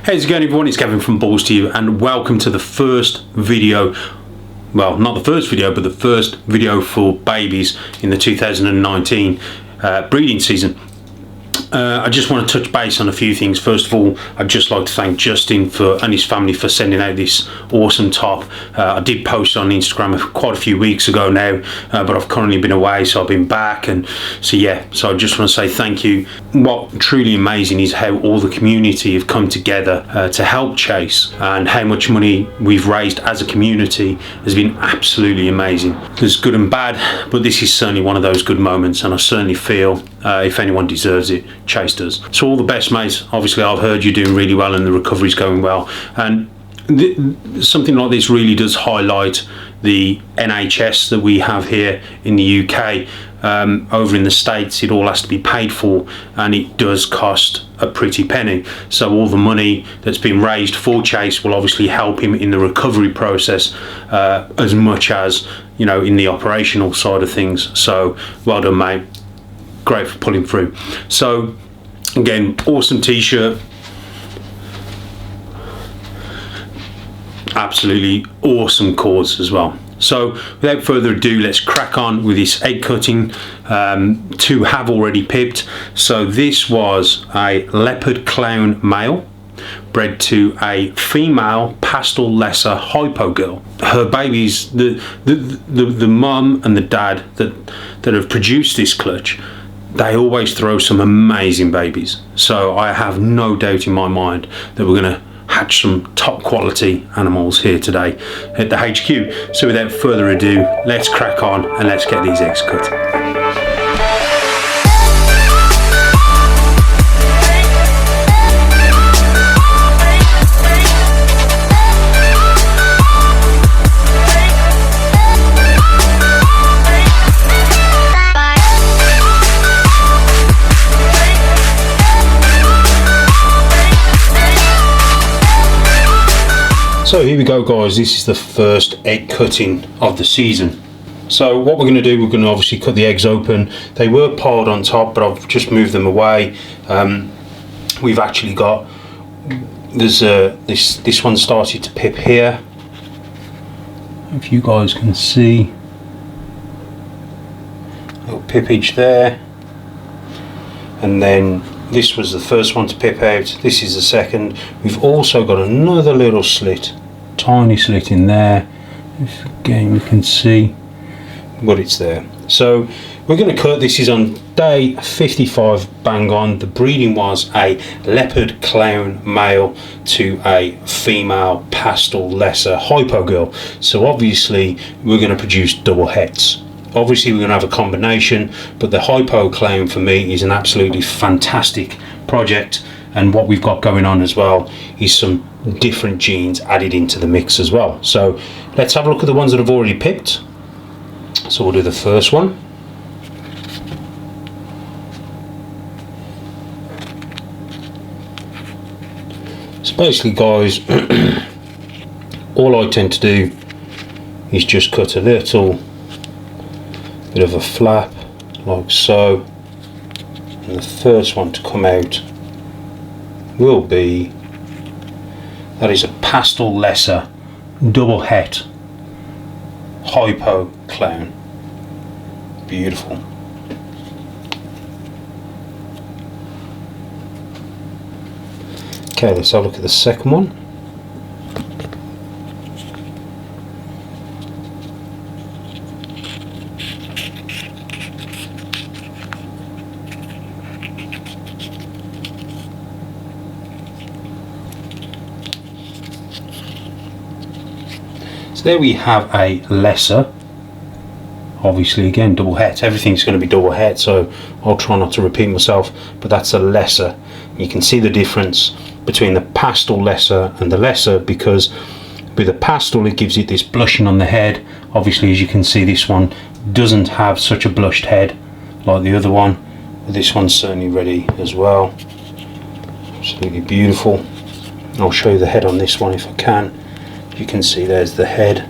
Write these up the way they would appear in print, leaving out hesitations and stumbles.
How's it going, everyone? It's Gavin from Balls to You, and welcome to the first video, well, not the first video, but the first video for babies in the 2019 breeding season. I just want to touch base on a few things. First of all, I'd just like to thank Justin and his family for sending out this awesome top. I did post on Instagram quite a few weeks ago now, but I've currently been away, so I've been back, and so I just want to say thank you. What truly amazing is how all the community have come together to help Chase, and how much money we've raised as a community has been absolutely amazing. There's good and bad, but this is certainly one of those good moments, and I certainly feel if anyone deserves it, Chase does. So all the best, mates. Obviously I've heard you're doing really well and the recovery's going well, and something like this really does highlight the NHS that we have here in the UK. Over in the States it all has to be paid for, and it does cost a pretty penny. So all the money that's been raised for Chase will obviously help him in the recovery process as much as, you know, in the operational side of things. So well done, mate. Great for pulling through. So again, awesome t-shirt, absolutely awesome cause as well. So without further ado, let's crack on with this egg cutting. Two have already pipped. So this was a leopard clown male bred to a female pastel lesser hypo girl. Her babies, the mum and the dad that have produced this clutch, they always throw some amazing babies. So I have no doubt in my mind that we're going to hatch some top quality animals here today at the HQ. So without further ado, let's crack on and let's get these eggs cut. So here we go, guys. This is the first egg cutting of the season. So what we're going to do, we're going to obviously cut the eggs open. They were piled on top, but I've just moved them away. We've actually got, there's this one started to pip here. If you guys can see, little pippage there, and then this was the first one to pip out. This is the second. We've also got another little slit, tiny slit in there. If again you can see, but it's there. So we're going to cut. This is on day 55, bang on. The breeding was a leopard clown male to a female pastel lesser hypo girl. So obviously we're going to produce double hets. Obviously we're going to have a combination, but the hypo clown for me is an absolutely fantastic project, and what we've got going on as well is some different genes added into the mix as well. So let's have a look at the ones that have already pipped. So we'll do the first one. So basically, guys, all I tend to do is just cut a little bit of a flap like so, and the first one to come out will be, that is a pastel lesser double het hypo clown. Beautiful. Okay, let's have a look at the second one. So there we have a lesser. Obviously again double het, everything's going to be double het, so I'll try not to repeat myself, but that's a lesser. You can see the difference between the pastel lesser and the lesser, because with the pastel it gives it this blushing on the head. Obviously, as you can see, this one doesn't have such a blushed head like the other one. This one's certainly ready as well. Absolutely beautiful. I'll show you the head on this one if I can. You can see there's the head.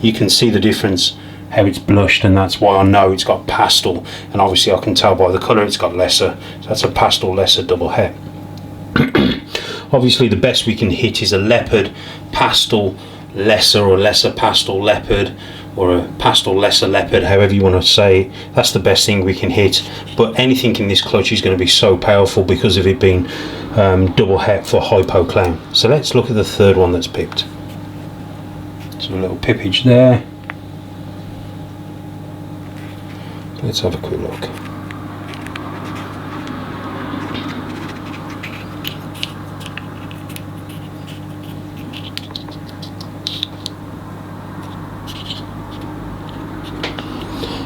You can see the difference, how it's blushed, and that's why I know it's got pastel, and obviously I can tell by the colour it's got lesser. So that's a pastel lesser double het. Obviously the best we can hit is a leopard, pastel, lesser or lesser pastel leopard, or a pastel lesser leopard, however you want to say it. That's the best thing we can hit. But anything in this clutch is going to be so powerful because of it being double het for Hypo clown. So let's look at the third one that's pipped. So a little pippage there. Let's have a quick look.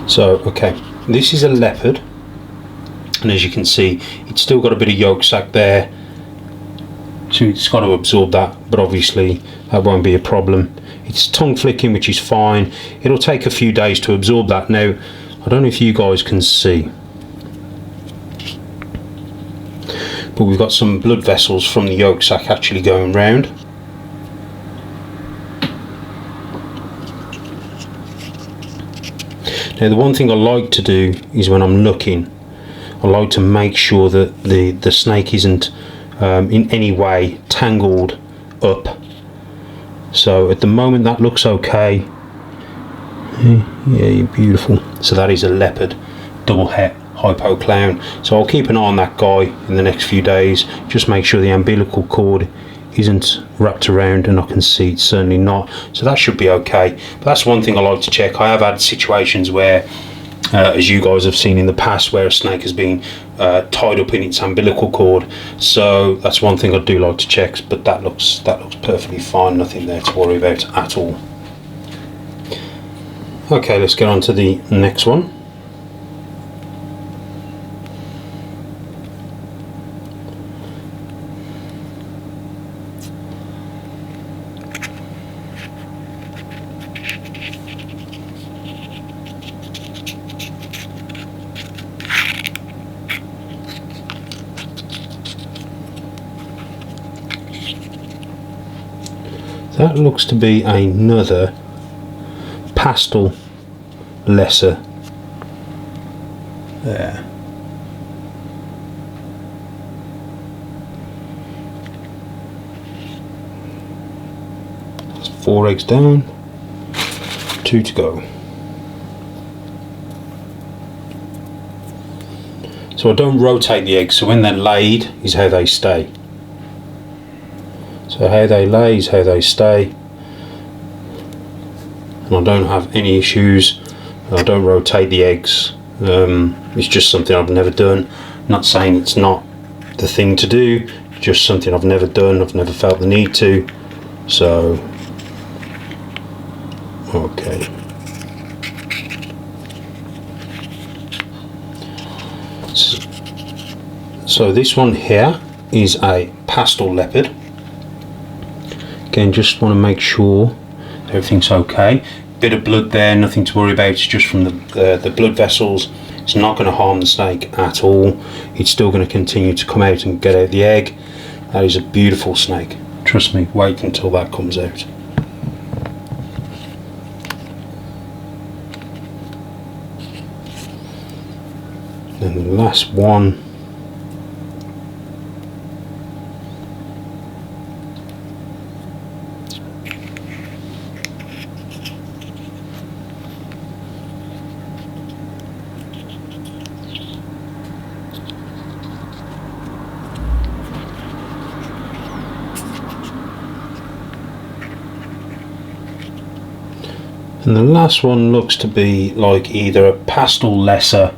So, okay, this is a leopard, and as you can see, it's still got a bit of yolk sac there, so it's got to absorb that, but obviously that won't be a problem. It's tongue flicking, which is fine. It'll take a few days to absorb that. Now, I don't know if you guys can see, but we've got some blood vessels from the yolk sac actually going round. Now the one thing I like to do is when I'm looking, I like to make sure that the snake isn't in any way tangled up. So at the moment that looks okay. Yeah, you're beautiful. So that is a leopard, double het Hypo clown. So I'll keep an eye on that guy in the next few days. Just make sure the umbilical cord isn't wrapped around, and I can see it's certainly not, so that should be okay. But that's one thing I like to check. I have had situations where as you guys have seen in the past, where a snake has been tied up in its umbilical cord, so that's one thing I do like to check. But that looks perfectly fine, nothing there to worry about at all. Okay, let's get on to the next one. That looks to be another pastel lesser there. That's 4 eggs down, 2 to go. So I don't rotate the eggs, so when they're laid is how they stay. So how they lay is how they stay, and I don't have any issues. I don't rotate the eggs. It's just something I've never done. I'm not saying it's not the thing to do, just something I've never done. I've never felt the need to. So okay. So this one here is a pastel leopard. Again, just want to make sure everything's okay. Bit of blood there, nothing to worry about. It's just from the blood vessels. It's not going to harm the snake at all. It's still going to continue to come out and get out the egg. That is a beautiful snake. Trust me, wait until that comes out. And the last one. And the last one looks to be like either a pastel lesser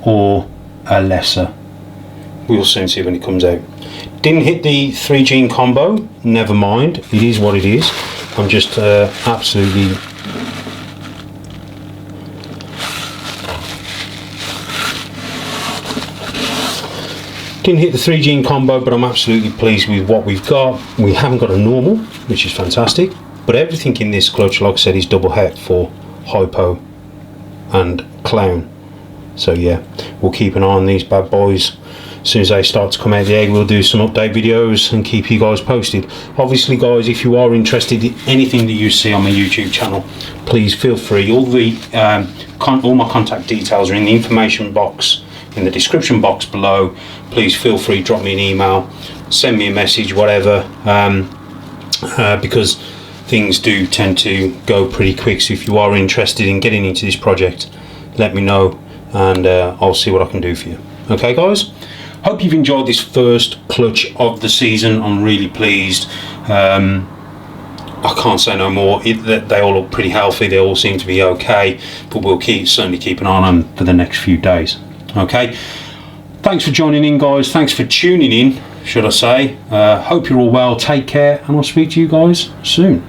or a lesser. We'll soon see when it comes out. Didn't hit the 3 gene combo, never mind, it is what it is. I'm just absolutely didn't hit the 3 gene combo, but I'm absolutely pleased with what we've got. We haven't got a normal, which is fantastic. But everything in this clutch, like I said, is double het for Hypo and clown. So yeah, we'll keep an eye on these bad boys. As soon as they start to come out of the egg, we'll do some update videos and keep you guys posted. Obviously guys, if you are interested in anything that you see on my YouTube channel, please feel free. All my contact details are in the information box, in the description box below. Please feel free, drop me an email. send me a message, whatever, because things do tend to go pretty quick. So if you are interested in getting into this project, let me know, and I'll see what I can do for you. Okay guys, hope you've enjoyed this first clutch of the season. I'm really pleased. I can't say no more. They all look pretty healthy, they all seem to be okay, but we'll certainly keep an eye on them for the next few days. Okay, thanks for joining in guys, thanks for tuning in, should I say. Hope you're all well, take care, and I'll speak to you guys soon.